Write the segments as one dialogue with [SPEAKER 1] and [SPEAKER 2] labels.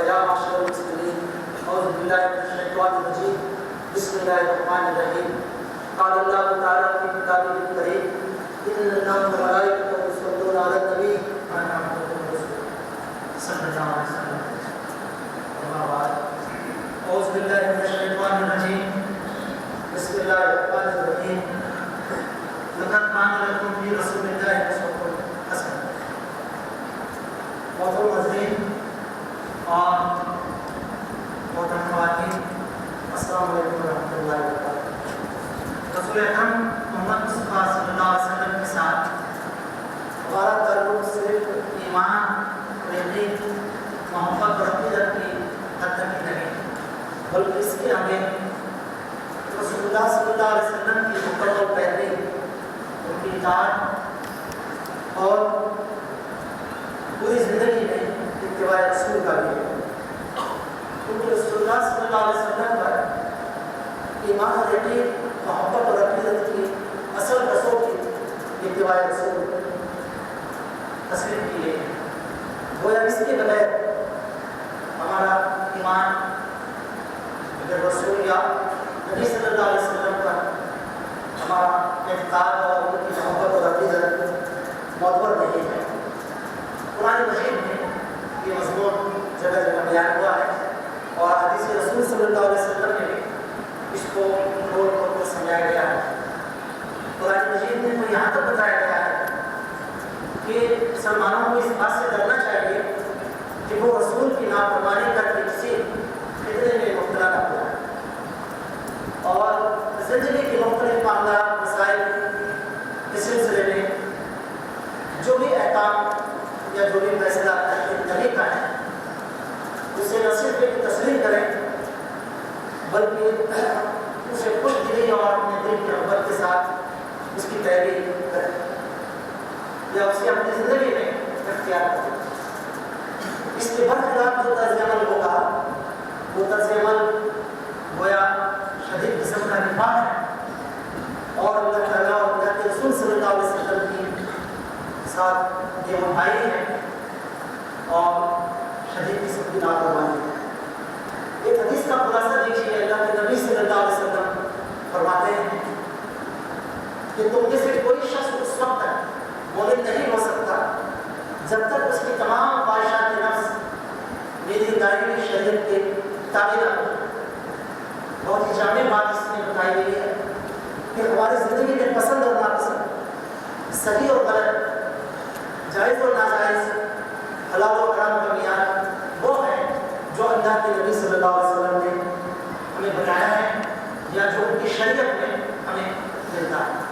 [SPEAKER 1] فیا معاشر المسلمین اعوذ باللہ من الشیطان الرجیم بسم اللہ الرحمن الرحیم قال اللہ تعالیٰ فی کتابہ الکریم ان اللہ وملائکتہ یصلون علی النبی صلی اللہ علیہ وسلم. اما بعد اعوذ باللہ من الشیطان الرجیم بسم اللہ الرحمن الرحیم لقد کان لکم فی رسول اللہ اسوۃ حسنہ. محترم حاضرین اور محترم خواتین، السلام علیکم ورحمۃ اللہ وبرکاتہ. رسول اکرم محمد مصطفیٰ صلی اللہ علیہ وسلم کے ساتھ ہمارا تعلق صرف ایمان، تحقیق، محبت اور عقیدت کی حد تک ہی نہیں، بلکہ اس کے آگے رسول اللہ صلی اللہ علیہ وسلم کی مکمل پیروی، ان کی اطاعت اور پوری زندگی میں اتباع رسول کا بھی ہے. کیونکہ رسول اللہ صلی اللہ علیہ وسلم پر ایمان اور یقین، محبت اور عقیدت کی اصل کسوٹی اتباع رسول تسلیم کی گئی ہے. گویا اس کے بغیر ہمارا ایمان رسول یا نبی صلی اللہ علیہ وسلم پر ہمارا اعتقاد اور ان کی محبت اور عقیدت معتبر نہیں ہے. قرآن مجید میں یہ مضمون جگہ جگہ بیان ہوا ہے اور حدیث رسول صلی اللہ علیہ وسلم نے بھی اس کو طور پر سمجھایا گیا ہے. قرآن مجید میں تو یہاں تک بتایا گیا ہے کہ مسلمانوں کو اس بات سے ڈرنا چاہیے کہ وہ رسول کی نافرمانی کر کے کسی فتنے میں مبتلا نہ ہو جائے، اور زندگی کے مختلف معاملات، مسائل کے سلسلے میں جو بھی احکام یا جو بھی فیصلہ نبی کا ہے اسے نہ صرف ایک تسلیم کریں بلکہ اسے خوش دلی اور اپنے دل کی رغبت کے ساتھ اس کی پیروی کریں یا اسے اپنی زندگی میں اختیار کریں. اس کے برخلاف جو طرز عمل ہوگا وہ طرز عمل گویا شدید قسم کا نفاق ہے اور اللہ تعالیٰ اور اللہ کے رسول صلی اللہ علیہ وسلم کی ساتھ یہ بھائی ہے اور شدید قسم کی نافرمانی ہے. ایک حدیث کا خلاصہ دیکھیے. اللہ کے نبی صلی اللہ علیہ وسلم فرماتے ہیں کہ تم میں سے کوئی شخص اس وقت تک مومن نہیں ہو سکتا جب تک اس کی تمام خواہشات نفس میری دائمی شریعت کے تابع نہ ہو. بہت ہی جامع بات اس میں بتائی گئی ہے کہ ہماری زندگی میں پسند اور ناپسند، صحیح اور غلط، جائز اور ناجائز، حلال و حرام کا معیار وہ ہے جو اللہ کے نبی صلی اللہ علیہ وسلم نے ہمیں بتایا ہے یا جو ان کی شریعت میں ہمیں ملتا ہے.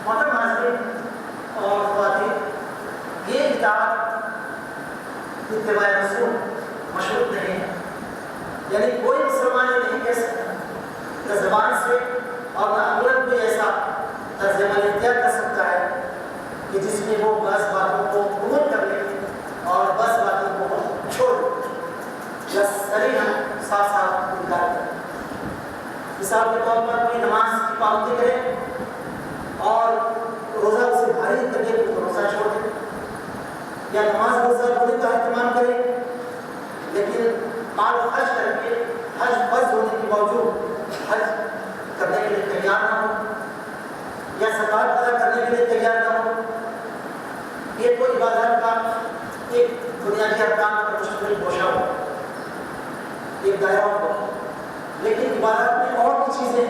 [SPEAKER 1] محترم حاضرین اور خواتین، یہ اطاعت اتباع رسول مشروط نہیں ہے. یعنی کوئی مسلمان یہ نہیں کہہ سکتا نہ زبان سے اور نہ عملاً کوئی ایسا طرز عمل اختیار کر سکتا ہے کہ جس میں وہ بعض باتوں کو قبول کر لے اور بعض باتوں کو چھوڑ دے یا صریحاً صاف صاف انکار کرے. مثال کے طور پر کوئی نماز کی پابندی کرے اور روزہ اسے بھاری لگے تو روزہ چھوڑ دے، یا نماز روزہ پڑھنے کا اہتمام کرے لیکن مال خرچ کر کے حج فرض ہونے کے باوجود حج کرنے کے لیے تیار نہ ہو یا زکات ادا کرنے کے لیے تیار نہ ہو. یہ کوئی عبادت کا ایک بنیادی ارکان پر مشتمل گوشہ ہو، ایک دائرہ ہو، لیکن عبادت میں اور بھی چیزیں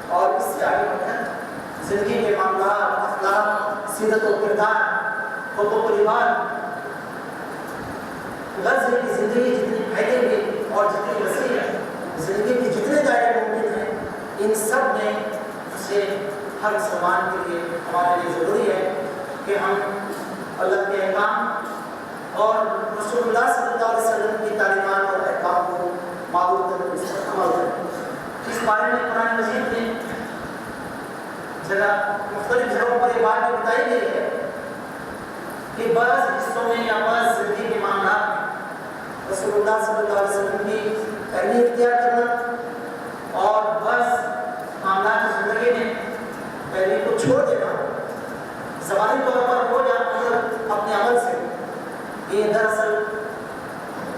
[SPEAKER 1] اور اس سے آگے بڑھیں. زندگی کے معاملات، اخلاق، سیرت و کردار، حقوق و العباد، غرض ہے کہ زندگی جتنی پھیلی ہوئی اور جتنی وسیع ہے، زندگی کے جتنے دائرے ممکن ہیں، ان سب میں سے ہر مسلمان کے لیے ہمارے لیے ضروری ہے کہ ہم اللہ کے احکام اور رسول اللہ صلی اللہ علیہ وسلم کی تعلیمات اور احکام کو معبود کر اس پر عمل کریں. اس بارے میں قرآن مجید میں جگہ مختلف جگہوں پر یہ بات بھی بتائی گئی ہے کہ بعض حصوں میں یا بعض زندگی کے معاملات میں رسول اللہ صلی اللہ علیہ وسلم کی پیروی اختیار کرنا اور بعض معاملات کی زندگی میں پیروی کو چھوڑ دینا زبانی طور پر ہو یا اپنے عمل سے، یہ دراصل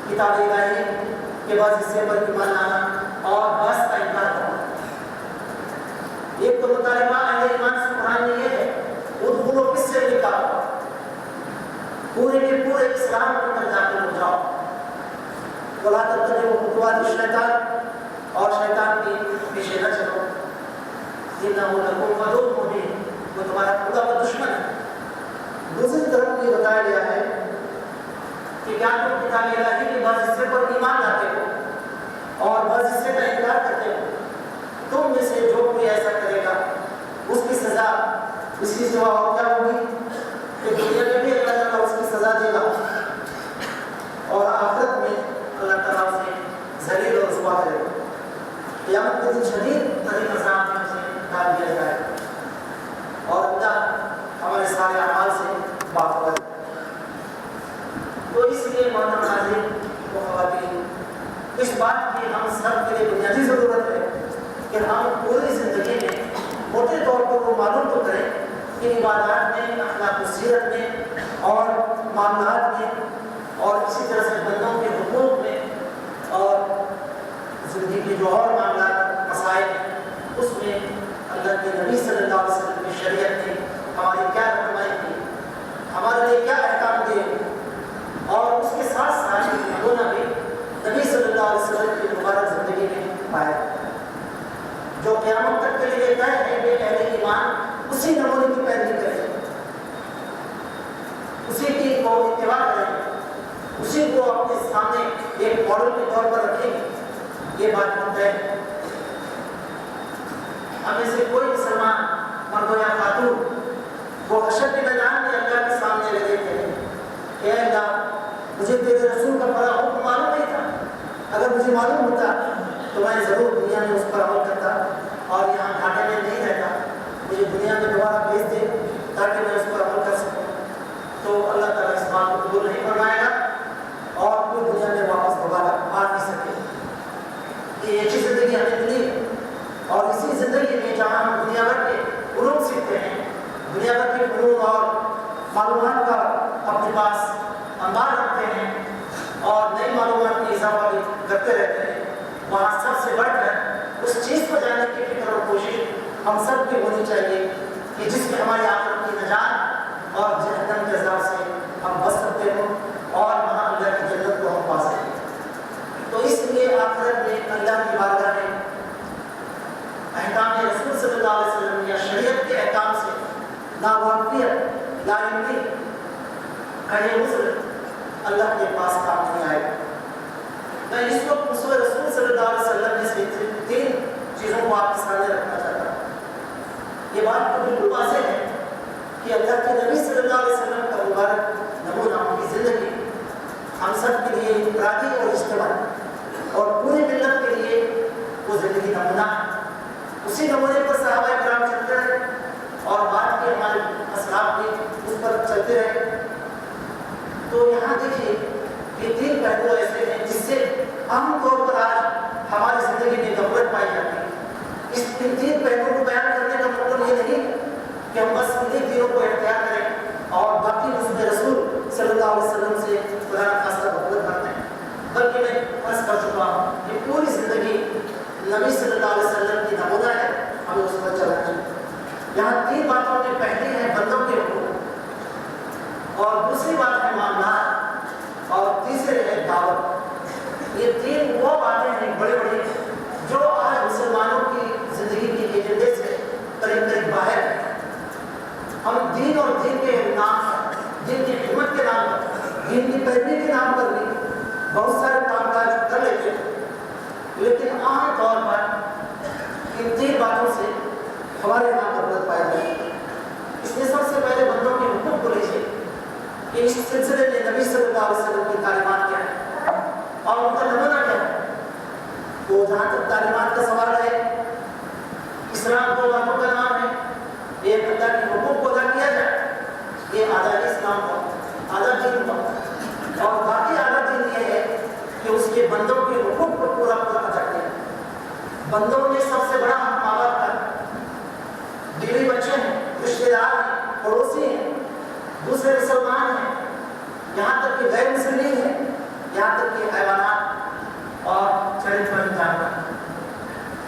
[SPEAKER 1] کتاب الہی کہ بعض حصے پر ایمان لانا اور بعض کا انکار کرنا۔ ایک تو مطالبہ اہل ایمان سے قرآن میں یہ ہے ادخلوا فی السلم کافہ، پورے کے پورے اسلام کے اندر داخل ہو جاؤ، ولا تتبعوا خطوات الشیطان، اور شیطان کی پیچھے نہ چلو، انہ لکم عدو مبین، وہ تمہارا خدا کا دشمن ہے۔ دوسری طرف یہ بتایا گیا ہے کہ کیا تم کتاب الہی کے بعض حصے پر ایمان لاتے ہو اور بعض حصے کا انکار کرتے ہو، تم میں سے جو کوئی ایسا کرے گا اس کی سزا اس کی سوا اور کیا ہوگی کہ دنیا میں بھی اللہ تعالیٰ اس کی سزا دے گا اور آخرت میں اللہ تعالیٰ اسے ذلیل اور رسوا کرے گا۔ قیامت کے دن شدید ترین عذاب میں اسے ڈال دیا جائے گا اور اللہ ہمارے سارے اعمال سے باخبر ہے۔ تو اس لیے محترم حاضرین و خواتین، اس بات کی ہم سب کے لیے بنیادی ضرورت ہے کہ ہم پوری زندگی میں موٹے طور پر وہ معلوم تو کریں کہ عبادات میں، اخلاق و سیرت میں اور معاملات میں اور اسی طرح سے بندوں کے حقوق میں اور زندگی کے جو اور معاملات مسائل ہیں اس میں اللہ کے نبی صلی اللہ علیہ وسلم کی شریعت نے ہماری کیا رہنمائی کی، ہمارے لیے کیا احکام دیے، اور اس کے ساتھ ساتھ نمونہ بھی نبی صلی اللہ علیہ وسلم کی مبارک زندگی میں پایا جو قیامت تک کے لیے طے ہے کہ اہل ایمان اسی نمونے کی پیروی کریں، اسی کی کو اتباع کریں، اسی کو اپنے سامنے ایک ماڈل کے طور پر رکھیں گے، یہ بات طے ہے۔ ہمیں سے کوئی مسلمان مرد یا خاتون وہ حشر کے میدان میں اللہ کے سامنے لگے تھے کہ اے اللہ مجھے تیرے رسول کا بڑا حکم معلوم نہیں تھا، اگر مجھے معلوم ہوتا تو میں ضرور دنیا میں اس پر عمل کرتا اور یہاں گھاٹے میں نہیں رہتا، مجھے دنیا میں دوبارہ بھیج دے تاکہ میں اس پر عمل کر سکوں۔ تو اللہ تعالیٰ اس بات کو قبول نہیں فرمائے گا اور کوئی دنیا میں واپس دوبارہ آ نہیں سکے۔ یہ ایک ہی زندگی ہمیں ملی ہے اور اسی زندگی میں جہاں ہم دنیا بھر کے علوم سیکھتے ہیں، دنیا بھر کے علوم اور معلومات کا اپنے پاس انبار رکھتے ہیں اور نئی معلومات کی اضافہ بھی کرتے رہتے ہیں، وہاں سب سے بڑھ کر اس چیز کو جاننے کی فکر اور کوشش ہم سب کی ہونی چاہیے کہ جس میں ہماری آخرت کی نجات اور جہنم کے عذاب سے ہم بچ سکتے ہوں اور وہاں اللہ کی جنت کو ہم پا سکیں۔ تو اس لیے آخرت میں اللہ کی بارگاہ میں احکام رسول صلی اللہ علیہ وسلم یا شریعت کے احکام سے ناواقفیت، لا علمی کا یہ عذر اللہ کے پاس کام نہیں آئے گا۔ میں اس وقت اسوہ رسول صلی اللہ علیہ وسلم میں سے تین چیزوں کو آپ کے سامنے رکھنا چاہتا ہوں۔ یہ بات تو بالکل واضح ہے کہ اللہ کے نبی صلی اللہ علیہ وسلم کا مبارک نمونہ ان کی زندگی ہم سب کے لیے انفرادی اور اجتماعی اور پوری ملت کے لیے وہ زندگی نمونہ ہے۔ اسی نمونے پر صحابہ کرام چلتے رہے اور بعد کے ہمارے اصحاب بھی اس پر چلتے رہے۔ تو یہاں دیکھیے یہ تین پہلو ایسے ہیں جس سے عام طور پر آج ہماری زندگی میں غفلت پائی جاتی ہے۔ اس تین پہلوؤں کو بیان کرنے کا مطلب یہ نہیں کہ ہم بس انہیں تینوں کو اختیار کریں اور باقی رسول صلی اللہ علیہ وسلم سے خدا خاصہ غفلت کرتے ہیں، بلکہ میں عرض کر چکا ہوں کہ پوری زندگی نبی صلی اللہ علیہ وسلم کی نمونہ ہے، ہمیں اس پر چلنا چاہیے۔ یہاں تین باتوں میں پہلی ہے بندوں کے حقوق، اور دوسری بات ہے معاملات، اور تیسری ہے دعوت۔ یہ تین وہ باتیں ہیں بڑے بڑے جو آج مسلمانوں کی زندگی کے ایجنڈے سے قریب قریب باہر ہیں۔ ہم دین اور دین کے نام پر، دین کی خدمت کے نام پر، دین کی پیروی کے نام پر بھی بہت سارے کام کاج کر لیتے ہیں، لیکن عام طور پر ان تین باتوں سے ہمارے یہاں غفلت پائی جاتی ہے۔ اس میں سب سے پہلے بندوں کے حقوق کو لیجیے کہ اس سلسلے میں نبی صلی اللہ علیہ وسلم کی تعلیمات کیا ہے اور ان کا نمونہ کیا ہے۔ تو جہاں تک تعلیمات کا سوال ہے، اسلام دو باتوں کا نام ہے، ایک اللہ کے حقوق کو ادا کیا جائے، یہ آدھا اسلام کا، آدھا دین کا، اور باقی آدھا دین یہ ہے کہ اس کے بندوں کے حقوق کو پورا پورا ادا کیا۔ بندوں میں سب سے بڑا حق ماں باپ کا، بیوی بچے ہیں، رشتے دار ہیں، پڑوسی ہیں، دوسرے مسلمان ہیں، یہاں تک کہ غیر مسلمان ہیں، یہاں تک کہ حیوانات اور چرچ بن جانا،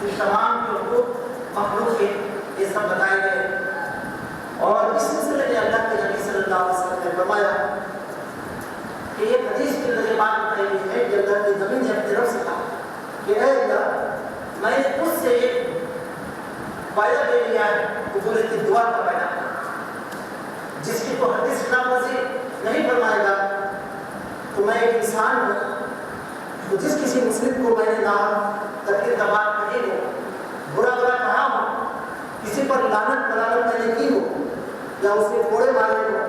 [SPEAKER 1] ان تمام کے حقوق مخلوق کے یہ سب بتائے گئے۔ اور اس سلسلے میں اللہ کے نبی صلی اللہ علیہ وسلم نے فرمایا کہ یہ حدیث کے ذریعے بات بتائی گئی ہے کہ اللہ کی زمین نے اپنی رب سے کہا کہ اے اللہ میں نے اس سے ایک وعدہ لے لیا ہے قبولیت دعا کا وعدہ، جس کی تو حدیث خلاف ورزی نہیں فرمائے گا۔ تو میں ایک انسان ہوں، تو جس کسی مسلم کو میں نے نام تقریر کا بات کہی ہو، برا برا کہا ہو، کسی پر لعنت ملامت میں نے کی ہو یا اسے کوڑے مارے ہو،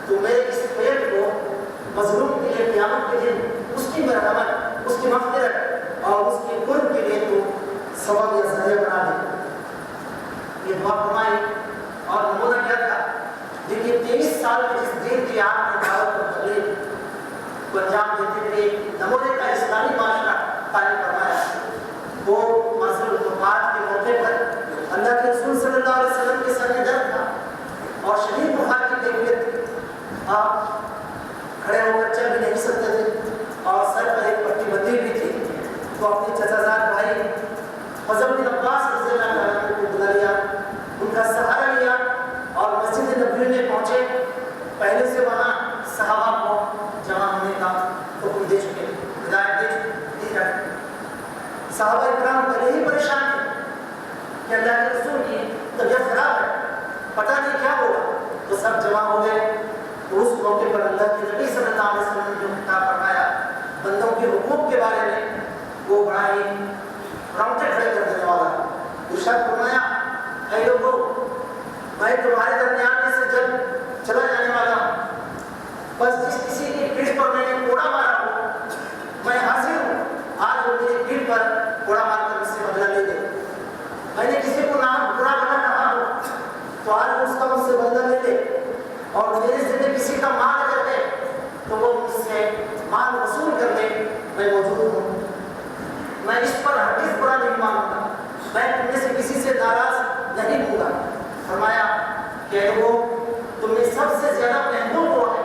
[SPEAKER 1] تو میں اس پیٹ کو مظلوم کے لیے قیامت کے دن اس کی مرحمت، اس کی مغفرت اور اس کی قرب کے لیے تو سبب یا ذریعہ بنا دے۔ یہ دعا فرمائی اور نمونہ کیا تھا؟ دیکھیے 23 سال کے جس دین کی آپ نے دعوت اور تبلیغ کو انجام دیتے ہوئے نمونے کا اسلامی معاشرہ قائم فرمایا، وہ مسجد الفرقان کے موقع پر اللہ کے رسول صلی اللہ علیہ وسلم کے سر میں درد تھا اور شدید بخار کی کیفیت تھی، آپ کھڑے ہو کر چل بھی نہیں سکتے تھے اور سر پر ایک پٹی بندھی بھی تھی۔ تو اپنے چچا زاد بھائی فضل بن عباس رضی اللہ عنہ کو بلا لیا، ان کا سہارا لیا اور مسجد نبوی میں پہنچے۔ پہلے سے وہاں صحابہ کو جمع ہونے کا حکم دے چکے، ہدایت دی جا چکی۔ صحابہ اکرام پہلے ہی پریشان تھے کہ اللہ کے رسول کی طبیعت خراب ہے، پتہ نہیں کیا ہوگا، تو سب جمع ہو گئے۔ تو اس موقع پر اللہ کے نبی صلی اللہ علیہ وسلم نے جو خطاب فرمایا بندوں کے حقوق کے بارے میں، وہ بڑا ہی رونگٹے کھڑے کر دینے والا ہے۔ ارشاد فرمایا اے لوگوں میں تمہارے درمیان میں سے جب چلا جانے والا ہوں، بس جس کسی کی پیٹھ پر میں نے کوڑا مارا ہو میں حاضر ہوں، آج وہ میری پیٹھ پر کوڑا مار کر مجھ سے بدلہ لے لے۔ میں نے کسی کو نام برا بنا کہا ہو تو آج اس کا مجھ سے بدلہ لے لے، اور میرے ذمہ کسی کا مال اگر ہے تو وہ مجھ سے مال وصول کر لے، میں موجود ہوں۔ میں اس پر ہرگز برا نہیں مانوں گا، میں تم میں سے کسی سے ناراض نہیں ہوں گا۔ فرمایا کہ وہ تم میں سب سے زیادہ محبوب وہ ہے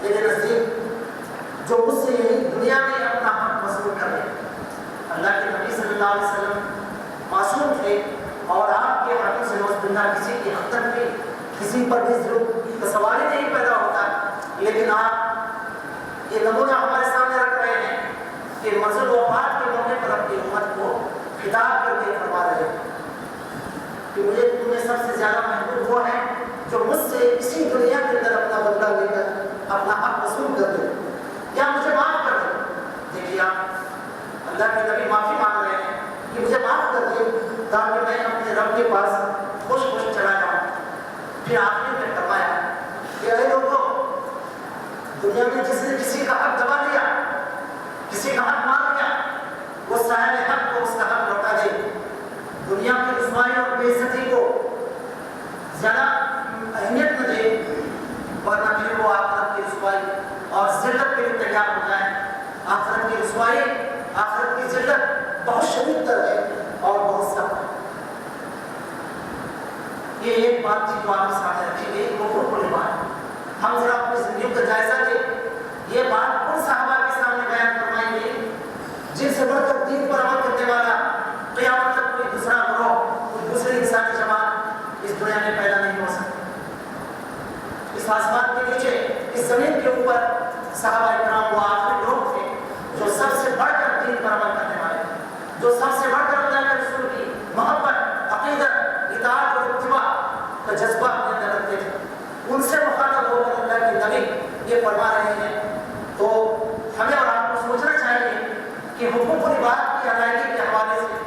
[SPEAKER 1] میرے نزدیک جو مجھ سے یہی دنیا میں اپنا حق وصول کر لے۔ اللہ کے نبی صلی اللہ علیہ وسلم معصوم تھے اور آپ کے ہاتھوں سے نوز بندہ کسی کی حق تک بھی کسی پر بھی ظلم کا سوال ہی نہیں پیدا ہوتا، لیکن آپ یہ نمونہ ہمارے سامنے رکھ رہے ہیں کہ مسجد وفات کے موقع پر اپنی امت کو خطاب کر کے فرما رہے ہیں کہ مجھے تم میں سب سے زیادہ محبوب وہ ہے جو مجھ سے اسی دنیا کے اندر اپنا بدلہ لے کر اپنا حق وصول کر دے یا مجھے معاف کر دے۔ دیکھیے آپ اللہ کے نبی معافی مانگ رہے ہیں کہ مجھے معاف کر دے تاکہ میں اپنے رب کے پاس خوش خوش چلا جاؤں۔ پھر آخر میں فرمایا کہ اے لوگوں دنیا میں جس نے کسی کا حق دبا دیا، کسی کا حق مار دیا، وہ صاحب حق کو اس کا حق لوٹا دے۔ دنیا کی رسوائی اور بے عزتی کو زیادہ اہمیت نہ دے، ورنہ پھر وہ آخرت کی رسوائی اور ذلت کے لیے تیار ہو جائے۔ آخرت کی رسوائی، آخرت کی ذلت بہت شدید تر ہے اور بہت سخت ہے۔ یہ ایک بات تھی جو آپ کے سامنے رکھی گئی، بہت بڑی بات۔ ہم ذرا اپنی زندگی کا جائزہ لیں، یہ بات ان صحابہ کے سامنے بیان فرمائی گئی جن سے بڑھ کر دین پر عمل کرنے والا قیامت تک کوئی دوسرا گروہ، کوئی دوسری انسانی جماعت اس دنیا میں پیدا نہیں ہو سکتی۔ اس آسمان کے نیچے، اس زمین کے اوپر صحابہ اکرام وہ آخری لوگ تھے جو سب سے بڑھ کر دین پر عمل کرنے والے، جو سب سے بڑھ کر اللہ کے رسول کی محبت، عقیدت، اطاعت اور اتباع کا جذبہ اپنے اندر رکھتے تھے۔ ان سے مخاطب ہو کر اللہ کے نبی یہ فرما رہے ہیں، تو ہمیں اور آپ کو سوچنا چاہیے کہ حقوق و عبادت کی ادائیگی کے حوالے سے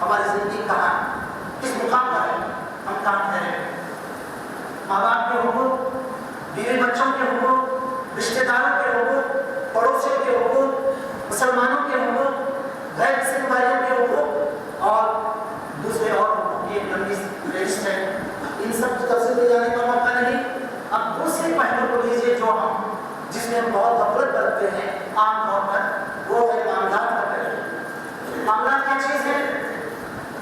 [SPEAKER 1] ہماری زندگی کہاں ہے، کس مقام پر ہے، ہم کہاں ٹھہرے ہیں۔ ماں باپ کے حقوق، بیوی بچوں کے حقوق، رشتہ داروں کے حقوق، پڑوسیوں کے حقوق، مسلمانوں کے حقوق، غیر مسلم بھائیوں کے حقوق اور دوسرے اور حقوق کی ایک لمبی فہرست ہے۔ ان سب کی تفصیل میں جانے کا موقع نہیں۔ اب دوسری پہلو کو لیجیے جو جس میں ہم بہت غفلت برتتے ہیں عام طور پر، وہ ہے معاملات کا پہلو۔ معاملات کیا چیز ہے؟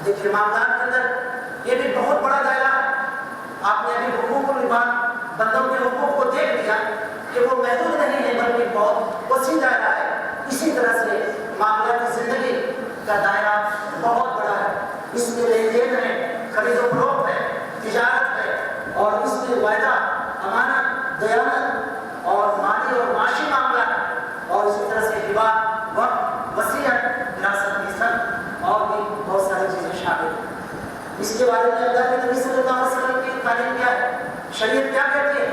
[SPEAKER 1] دیکھیے معاملات کے اندر یہ بھی بہت بڑا دائرہ ہے۔ آپ نے ابھی حقوق و عبادت، بندوں کے حقوق کو دیکھ لیا کہ وہ محدود نہیں ہے بلکہ بہت وسیع دائرہ ہے۔ اسی طرح سے معاملات کی کا دائرہ بہت بڑا ہے. اس میں لین دین ہے, خرید و فروخت ہے, تجارت ہے, اور اس میں وعدہ, امانت, دیانت اور مالی اور معاشی معاملات, اور اسی طرح سے ہبہ, وقت, وصیت, وراثت, نسب اور بھی بہت ساری چیزیں شامل ہیں. اس کے بارے میں اللہ کے نبی صلی اللہ علیہ وسلم کی تعلیم کیا ہے, شریعت کیا کہتی ہے؟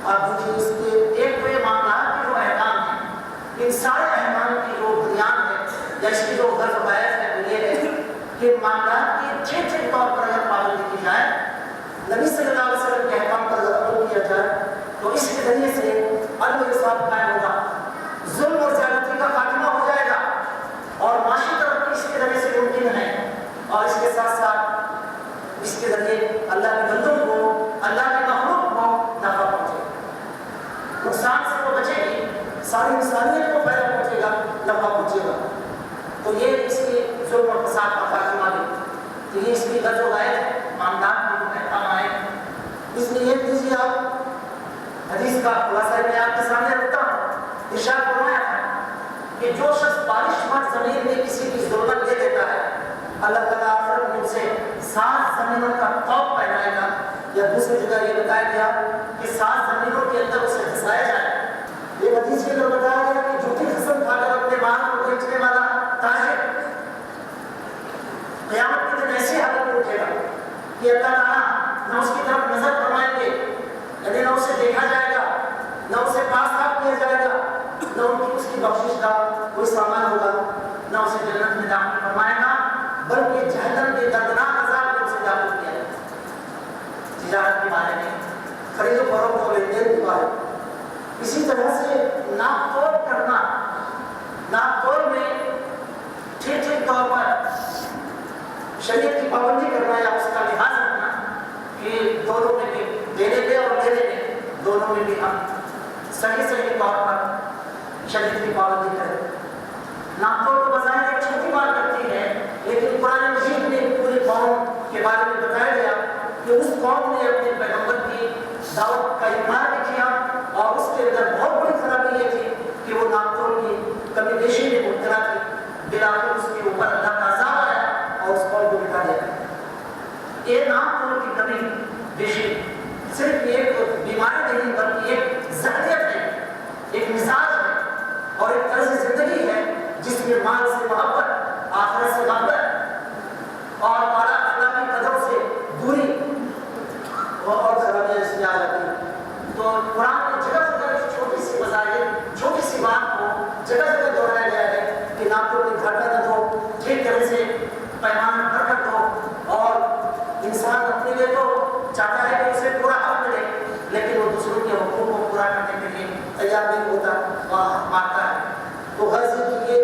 [SPEAKER 1] آپ دیکھیے اس کے ایک تو یہ معاملات کے جو احکام ہیں, ان سارے احکام کی جو بنیاد ہے یا اس کی جو غرض و بیعت ہے وہ یہ ہے کہ معاملات کی چھے طور پر اگر پابندی کی جائے, نبی صلی اللہ علیہ وسلم کے احکام پر اگر عمل کیا جائے تو اس کے ذریعے سے عدل و انصاف قائم ہوگا, ظلم اور زیادتی کا خاتمہ ہو جائے گا, اور معاشی ترقی اس کے ذریعے سے ممکن ہے. اور اس کے ساتھ ساتھ اس کے ذریعے اللہ کے بندوں کو, اللہ کے مخلوق کو نفع پہنچے گا, نقصان سے وہ بچے گی, ساری انسانیت کو فائدہ پہنچے گا, نفع پہنچے گا. تو یہ اس کی ظلم اور فساد کا خاتمہ بھی, تو یہ اس کی غرض و غایت ہے معاملات میں جو احکام آئے. اس لیے یہ دیجیے آپ حدیث کا خلاصہ میں آپ کے سامنے رکھتا ہوں. ارشاد فرمایا ہے کہ جو شخص بارش پر زمین میں کسی کی ضرورت دے دیتا ہے, اللہ تعالیٰ آخرت میں اسے 7 زمینوں کا خوف پہنائے گا. یا دوسری جگہ یہ بتایا گیا کہ 7 زمینوں کے اندر اسے پھنسایا جائے. یہ حدیث کے اندر بتایا گیا کہ جھوٹی قسم کھا کر اپنے مال کو بیچنے والا تاجر قیامت کے دن ایسی حالت میں اٹھے گا کہ اللہ تعالیٰ نہ اس کی طرف نظر فرمائیں گے, یعنی نہ اسے دیکھا جائے گا, نہ اسے پاس صاف کیا جائے گا, نہ اس کی بخشش کا کوئی سامان ہوگا, نہ اسے جنت میں داخل فرمائے گا, بلکہ جہنم کے دردناک عذاب میں اسے داخل کیا جائے گا. تجارت کے بارے میں, خرید و فروخت اور لین دین کے بارے میں, اسی طرح سے ناپ تول کرنا, ناپ تول میں ٹھیک طور پر شریعت کی پابندی کرنا یا اس کا لحاظ رکھنا کہ دونوں میں بھی, دینے میں اور لینے میں, دونوں میں بھی ہم صحیح طور پر شریعت کی پابندی کریں. ناپ تول تو بظاہر ایک چھوٹی بات کرتی ہے, لیکن قرآن مجید میں پوری قوم کے بارے میں بتایا گیا کہ اس قوم نے اپنے پیغمبر کی دعوت کا انکار بھی کیا, اور اس کے اندر بہت بڑی خرابی یہ تھی کہ وہ ناپ تول کی کمی بیشی میں مبتلا تھی. بلاخر اس کے اوپر اللہ کا عذاب آیا اور اس قوم کو مٹا دیا. یہ ناپ تول کی کمی بیشی صرف ایک بیماری نہیں بلکہ ایک ذہنیت ہے, ایک مزاج ہے, اور ایک طرز زندگی ہے جس میں مال سے محبت, آخرت سے غفلت اور اعلیٰ اخلاقی قدروں سے دوری اور خرابیاں اس میں آ جاتی ہیں. تو قرآن نے جگہ جگہ چھوٹی سی مظاہر, چھوٹی سی بات کو جگہ جگہ دہرایا گیا ہے کہ ناپ تول میں گھاٹا نہ دو, ٹھیک طرح سے پیمانہ بھر کر دو. اور انسان اپنے لیے تو چاہتا ہے کہ اسے پورا حق ملے, لیکن وہ دوسروں کے حقوق کو پورا کرنے کے لیے تیار نہیں ہوتا, وہاں مارتا ہے. تو غرض یہ کہ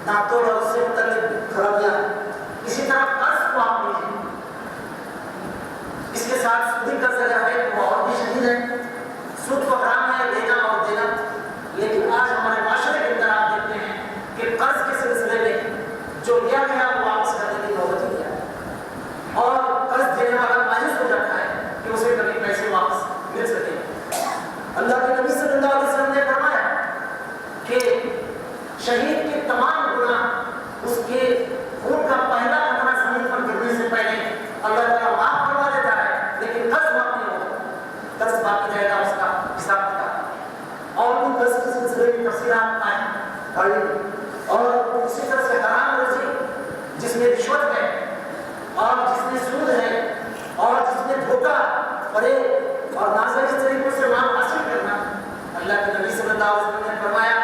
[SPEAKER 1] ناپ تول اور اس سے متعلق خرابیاں. اسی طرح قرض کو آپ لیجیے, اس کے ساتھ سودی قرض اگر ہے تو وہ اور بھی شدید ہے. سود کو حرام ہے لینا اور دینا, لیکن آج ہمارے معاشرے کے اندر آپ دیکھتے ہیں کہ قرض کے سلسلے میں جو لیا گیا وہ واپس کرنے کی نوبت ہی ہے, اور قرض دینے والا مایوس ہو جاتا ہے کہ اسے کبھی پیسے واپس مل سکے. اللہ کے نبی صلی اللہ علیہ وسلم نے فرمایا کہ شہید کے تمام گناہ اس کے خون کا پہلا قطرہ زمین پر گرنے سے پہلے اللہ تعالیٰ معاف کروا دیتا ہے, لیکن قرض معاف نہیں ہوگا, قرض باقی رہے گا اس کا حساب کتاب. اور ان قرض کے سلسلے کی تفصیلات آئیں. اور اسی طرح سے حرام روزی جس میں رشوت ہے, اور جس میں سود ہے, اور جس میں دھوکہ, فریب اور ناجائز طریقوں سے مال حاصل کرنا. اللہ کے نبی صلی اللہ علیہ وسلم نے فرمایا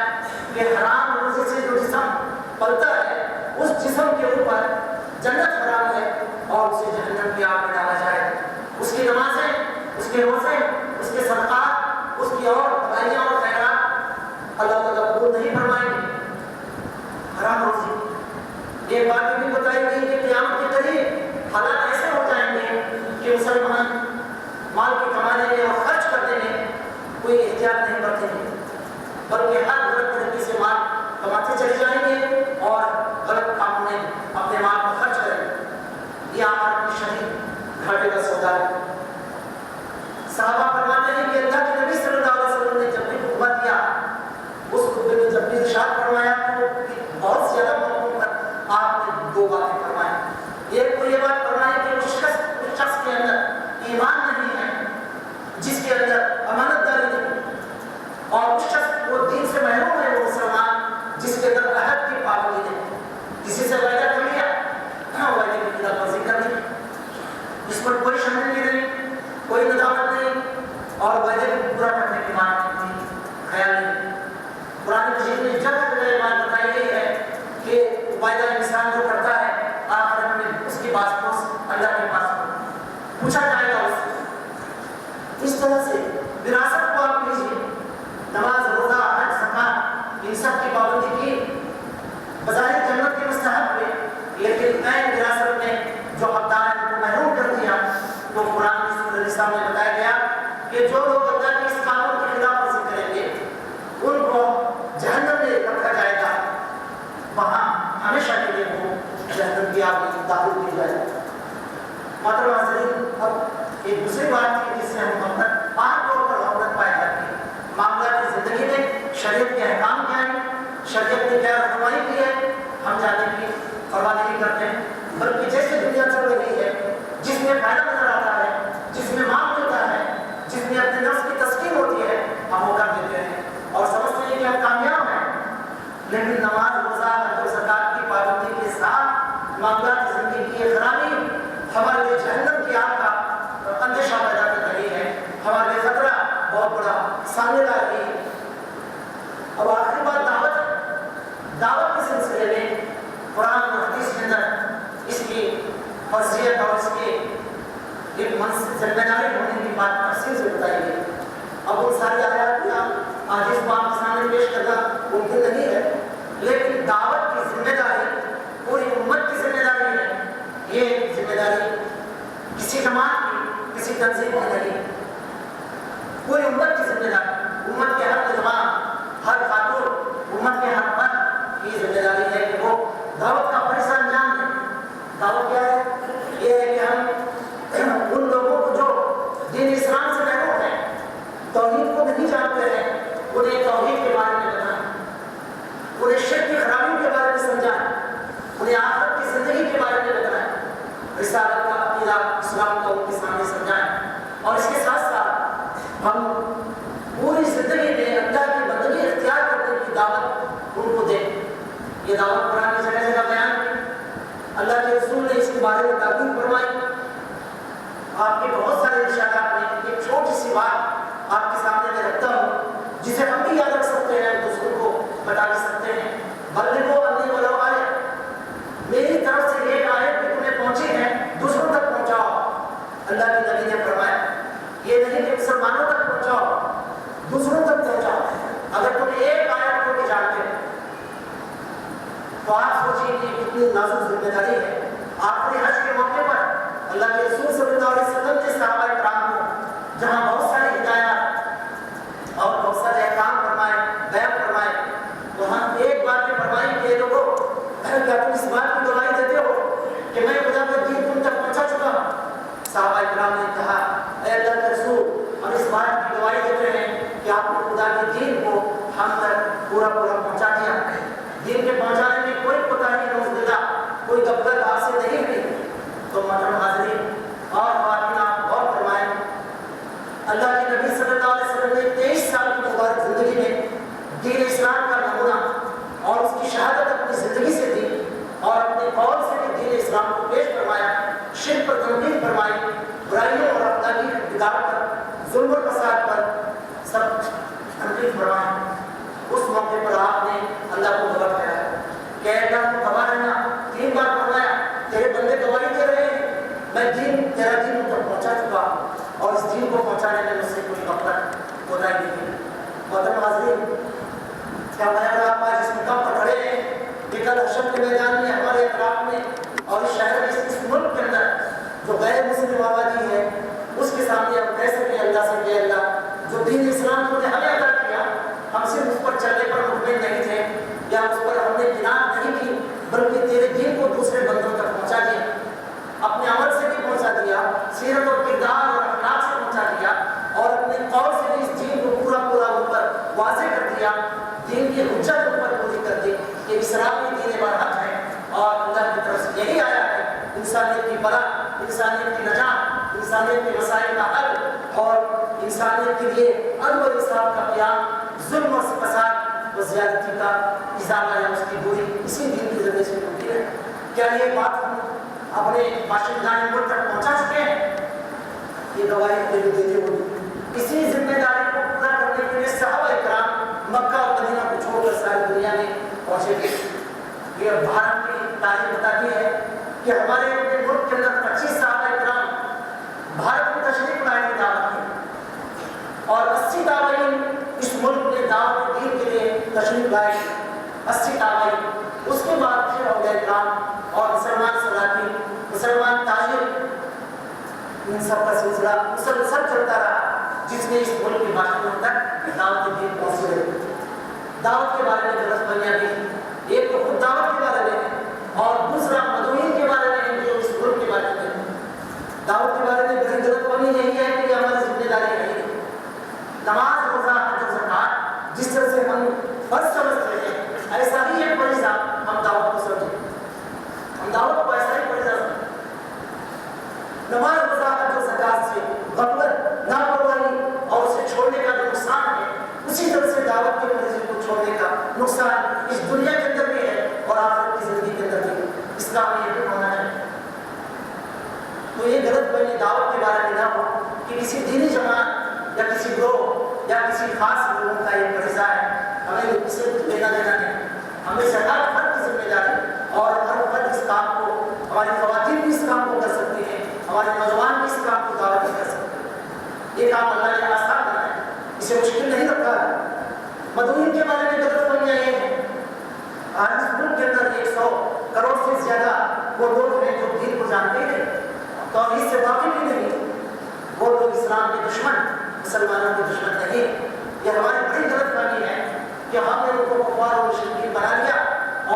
[SPEAKER 1] کہ حرام روزی سے جو جسم پلتا ہے اس جسم کے اوپر جنت حرام ہے اور اسے جہنم کی آگ میں ڈالا جائے. اس کی نمازیں, اس کے روزے, اس کے صدقات, اس کی اور بھلائیاں اور خیرات اللہ تعالیٰ قبول نہیں فرمائیں گے. حرام روزی. یہ بات بھی بتائی گئی کہ قیامت کے قریب حالات ایسے ہو جائیں گے کہ مسلمان مال کے کمانے میں اور خرچ کرنے میں کوئی احتیاط نہیں برتیں گے, بلکہ ہر غلط طریقے سے مال کماتے چلے جائیں گے اور غلط کاموں میں اپنے مال کو خرچ کریں گے. یہ ہمارا شدید گھاٹے کا سودا ہے. صحابہ فرماتے ہیں کہ اللہ کے نبی صلی اللہ علیہ وسلم نے جب بھی خطبہ دیا, اس خطبے میں جب بھی ارشاد فرمایا تو بہت زیادہ ایمان نہیں ہے، جس کے اندر امانت داری نہیں، اور اس شخص وہ دین سے محروم ہے، وہ مسلمان جس کے اندر عہد کی پابندی نہیں، کسی سے وعدہ کر لیا وعدے کی خلاف ورزی کر لی، جس پر کوئی شرمندگی نہیں، کوئی ندامت نہیں، اور وعدے کو پورا کرنے کی خیال نہیں۔ قرآن مجید میں جگہ جگہ بات بتائی گئی ہے کہ وعدہ انسان جو کرتا ہے آخرت میں اس کی پاسپورٹ اللہ کے پاس پوچھا جائے گا اس سے۔ اس طرح سے وراثت کو آپ لیجیے، نماز، روزہ، حج، زکات، ان سب کی پابندی کی، بظاہر جنت کے مستحق ہوئے، لیکن عین وراثت میں جو حقدار ہیں ان کو محروم کر دیا۔ تو قرآن کی سورۃ النساء میں بتایا گیا کہ جو لوگ اللہ کے اس قانون کی خلاف ورزی کریں گے ان کو جہنم میں رکھا جائے گا، وہاں ہمیشہ کے لیے وہ جہنم کی آگ میں داخل کی جائے گا۔ محترم حاضرین، اب ایک دوسری بات ہے جس سے ہم غفلت، عام طور پر غفلت پائی جاتی ہے معاملات کی زندگی میں۔ شریعت کے احکام کیا ہیں، شریعت نے کیا رہنمائی کی ہے، ہم جاننے کی پرواہ نہیں کرتے ہیں، بلکہ جیسے دنیا چل رہی ہے، جس میں فائدہ نظر آتا ہے، جس میں مال ملتا ہے، جس میں اپنے نفس کی تسکین ہوتی ہے، ہم وہ کر دیتے ہیں اور سمجھتے ہیں کہ ہم کامیاب ہیں۔ لیکن نماز، روزہ، حج و زکات کی پابندی کے ساتھ معاملات زندگی کی خرابی ہمارے لیے جہنم کی آگ کا اندیشہ پیدا کر رہی ہے، ہمارے لیے خطرہ بہت بڑا سامنے لا رہی ہے۔ اب آخری بات دعوت کے سلسلے میں قرآن اور حدیث کے اندر اس کی فرضیت اور اس کی ایک ذمہ داری ہونے کی بات تفصیل سے بتائی گئی۔ اب ان ساری آیات کو آج اس بات کے سامنے پیش کرنا ممکن نہیں ہے، لیکن دعوت کی ذمہ داری پوری امت کی ذمہ داری ہے۔ یہ ذمہ داری کسی جماعت کی، کسی تنظیم کی نہیں، پوری امت کی ذمہ داری، امت کے ہر نوجوان، ہر خاتون، امت کے ہر فرد کی ذمہ داری ہے کہ وہ دعوت کا فریضہ انجام دیں۔ دعوت کیا ہے؟ یہ ہے کہ ہم ان لوگوں کو جو دین اسلام سے محروم ہیں، توحید کو نہیں جانتے ہیں، انہیں توحید کے بارے میں بتائیں، انہیں شرک کی خرابیوں کے بارے میں سمجھائیں، انہیں آخرت کی زندگی کے بارے میں بتائیں، رسالت کا عقیدہ اسلام کو ان کے سامنے سمجھائیں، اور اس کے ساتھ ساتھ ہم پوری زندگی میں اللہ کی بندگی اختیار کرنے کی دعوت ان کو دیں۔ یہ دعوت قرآن کی جگہ جگہ بیان کی، اللہ کے رسول نے اس کے بارے میں تاکید فرمائی۔ آپ کے بہت سارے ارشادات میں ایک چھوٹی سی بات آپ کے سامنے میں رکھتا ہوں جسے ہم بھی یاد رکھ سکتے ہیں، دوسروں کو بتا بھی سکتے ہیں۔ بلغوا انی ولو آیہ، میری طرف سے ایک آیت بھی تمہیں پہنچی ہے، دوسروں تک پہنچاؤ۔ اللہ کے نبی نے فرمایا یہ نہیں کہ مسلمانوں تک پہنچاؤ، دوسروں تک پہنچاؤ۔ اگر تم ایک آیت کو بھی جانتے ہو تو آپ سوچیے کہ کتنی نازک ذمہ داری ہے۔ آخری حج کے موقع پر اللہ کے رسول صلی اللہ علیہ وسلم نے صحابہ کرام کو جہاں بہت ساری ہدایات اور بہت سارے احکام فرمائے، بیان فرمائے، وہاں ایک بات نے فرمائی کہ لوگوں کیا تم اس بات کی گواہی دیتے ہو کہ میں خدا کا دین تم تک پہنچا چکا ہوں؟ صحابہ کرام نے کہا اے اللہ کے رسول، ہم اس بات کی گواہی دیتے ہیں کہ آپ نے خدا کے دین کو ہم تک پورا پہنچا دیا۔ دین کے پہنچانے میں کوئی کوتاہی نوزدہ، کوئی غفلت آپ سے نہیں ہوئی۔ تو محترم حاضرین اور خواتین، آپ غور فرمائیں، اللہ کے نبی صلی اللہ علیہ وسلم نے 23 سال کی مبارک زندگی میں دین اسلام کا نمونہ اور اس کی شہادت اپنی زندگی سے دی، اور اپنے قول سے بھی دین اسلام کو پیش فرمایا، شرک پر تنبیہ فرمائی، برائیوں اور اخلاقی بگاڑ پر، ظلم و فساد پر سب تنبیہ فرمائی۔ اس موقع پر آپ نے اللہ کو گواہ کیا کہ اللہ کو گواہ رہنا، 3 بار فرمایا تیرے بندے گواہی دے رہے ہیں، میں تیرا دین ان تک پہنچا چکا اور اس دین کو پہنچانے میں مجھ سے کوئی غفلت کوتاہی نہیں۔ محترم حاضرین، کیا بیان آپ آج اس مقام پر کھڑے ہیں کہ کل حشر کے میدان میں ہمارے اطراف میں اور اس شہر میں، اس ملک کے اندر جو غیر مسلم آبادی ہے، اس کے سامنے ہم کہہ سکیں اللہ سے کہ اللہ جو دین اسلام کو نے ہمیں عطا کیا، ہم صرف اس پر چلنے پر مطمئن نہیں تھے یا اس پر ہم نے قناعت نہیں کی، بلکہ تیرے دین کو دوسرے بندوں تک پہنچا دیا، اپنے عمل سے بھی پہنچا دیا، سیرت اور کردار اور اخلاق سے پہنچا دیا، اور اپنے قول سے بھی اس دین کو پورا ان پر واضح کر دیا، دین کی حجت ان پر پوری کر دی کہ اسلامی دین برحق ہے اور اللہ کی طرف سے یہی آیا ہے انسانیت کی بلا، انسانیت کی نجات، انسانیت کے مسائل کا حل اور انسانیت کے لیے عدل و انصاف کا قیام، ظلم و فساد و زیادتی کا ازالہ یا اس کی دوری اسی دین کے ذریعے سے ممکن ہے۔ کیا یہ بات ہم اپنے باشندگان ملک تک پہنچا چکے ہیں؟ یہ گواہی ہمیں دیتے ہوئے اسی ذمہ داری کو پورا کرنے کے لیے صحابہ کرام مکہ اور مدینہ کو چھوڑ کر ساری دنیا میں پہنچے تھے۔ یہ بھارت کی تاریخ بتاتی ہے کہ ہمارے ملک کے اندر 25 صحابہ کرام بھارت میں تشریف لانے کی دعوت کی اور 80 تابعین اس ملک میں دعوت دین کے لیے تشریف لائے، 80 تابعین۔ اس کے بعد پھر اولیاء کرام اور مسلمان سلاطین، مسلمان تاجر، ان سب کا سلسلہ مسلسل چلتا رہا، جس نے اس ملک کے باشندوں تک دعوت دین پہنچی رہی۔ دعوت کے بارے میں غلط فہمیاں بھی، ایک تو خود دعوت کے بارے میں اور دوسرا مدعوین کے بارے میں جو اس ملک کے بارے میں۔ دعوت کے بارے میں بڑی غلط فہمی یہی ہے کہ یہ ہماری ذمہ داری نہیں ہے۔ نماز، روزہ، حج و زکات جس طرح سے ہم فرض سمجھتے ہیں ایسا ہی ایک فریضہ ہم دعوت کو سمجھیں، ہم دعوت کو ایسا ہی فریضہ سمجھیں۔ نماز، روزہ، حج و زکات سے غفلت، لاپرواہی اور اسے چھوڑنے کا جو نقصان ہے، اسی طرح سے دعوت کے فریضے کو چھوڑنے کا نقصان اس دنیا کے اندر بھی ہے اور آخرت کی زندگی کے اندر بھی۔ اسلام یہ بھی ہونا چاہیے۔ تو یہ غلط فہمی دعوت کے بارے میں نہ ہو کہ کسی دینی جماعت یا کسی گروہ یا کسی خاص لوگوں کا یہ فریضہ ہے، ہمیں اس سے لینا دینا نہیں۔ ہمیں ہر فرد کی ذمہ داری اور ہر فرد اس کام کو، ہماری خواتین بھی اس کام کو کر سکتی ہیں، ہمارے نوجوان بھی اس کام کو دعوت نہیں کر سکتے۔ یہ کام اللہ نے آسان بنا ہے، اسے مشکل نہیں رکھا ہے۔ مدعوین کے بارے میں غلط فہمیاں یہ ہیں، آج اس ملک کے اندر 100 کروڑ سے زیادہ وہ لوگ ہیں جو دین کو جانتے ہیں، توحید سے واقف ہی نہیں، وہ لوگ اسلام کے دشمن، مسلمانوں کے دشمن نہیں۔ یہ ہماری بڑی غلط فہمی ہے کہ ہم نے ان کو کفار اور مشرکین بنا لیا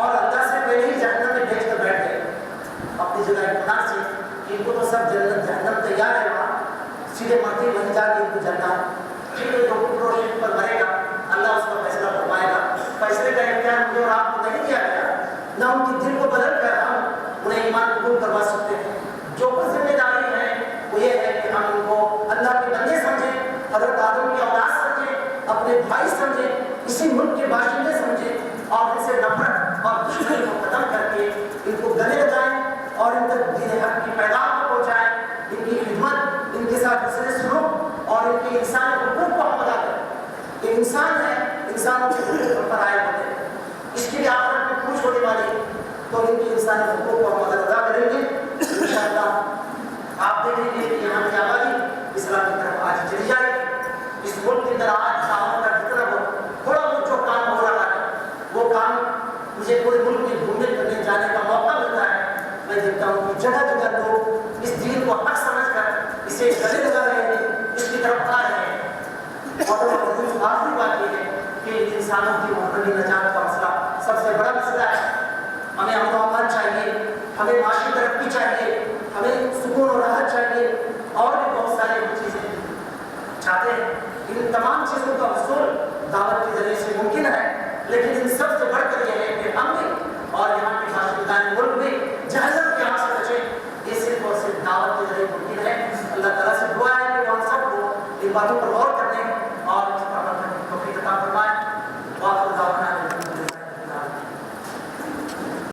[SPEAKER 1] اور اللہ سے پہلے ہی جہنم میں بھیج کر بیٹھ گئے اپنی جگہ اقتدار سے کہ ان کو تو سب جنت جہنم تیار ہے، وہاں سیدھے مرتے وہیں جا کے ان کو جنت، ٹھیک ہے، جو کفر و شرک پر مرے گا اللہ اس کا فیصلہ فرمائے گا۔ فیصلے کا اختیار مجھے اور آپ کو نہیں دیا گیا، نہ ان کے دل کو بدل کر ہم انہیں ایمان قبول کروا سکتے ہیں۔ جو کچھ ذمہ داری ہے وہ یہ ہے کہ ہم ان کو اللہ کے بندے سمجھیں، حضرت آدم کی اولاد سمجھیں، اپنے بھائی سمجھیں، اسی ملک کے باشندے سمجھیں اور ان سے نفرت اور دشمنی کو ختم کر کے ان کو گلے لگائیں اور ان تک دین حق کی پیغام کو پہنچائیں، ان کی خدمت، ان کے ساتھ حسن سلوک اور ان کے انسانی حقوق کو ہم ادا کریں۔ یہ انسان ہے، انسانوں کے حقوق پر عائد ہوتے ہیں، اس کے لیے آخرت میں پوچھ ہونے والی، تو ان کے انسانی حقوق کو ہم ادا کریں گے انشاءاللہ۔ آپ دیکھیں گے کہ یہاں کی آبادی اسلام کی طرف آج چلی جائے گی۔ اس ملک کے اندر آج کاموں کا جتنا تھوڑا بہت جو کام ہو رہا ہے وہ کام مجھے پورے ملک میں گھومنے پھرنے جانے کا موقع ملتا ہے، میں دیکھتا ہوں کہ جگہ جگہ لوگ اس دین کو حق سمجھ کر اسے گلے لگا رہے ہیں، اس کی طرف آ رہے ہیں۔ اور آخری بات یہ ہے کہ انسانوں کی مقدمی نجات کا مسئلہ سب سے بڑا مسئلہ ہے۔ ہمیں امن و امان چاہیے، ہمیں معاشی ترقی چاہیے، ہمیں سکون و راحت چاہیے اور بھی بہت ساری چیزیں چاہتے ہیں۔ ان تمام چیزوں کا حصول دعوت کے ذریعے سے ممکن ہے، لیکن ان سب سے بڑھ کر یہ ہے کہ ہم بھی اور یہاں کے باشندگان ملک بھی جہنم کے آگ سے بچیں۔ یہ صرف اور صرف دعوت کے ذریعے ممکن ہے۔ اللہ تعالیٰ سے دعا ہے کہ ہم سب کو ان باتوں پر غور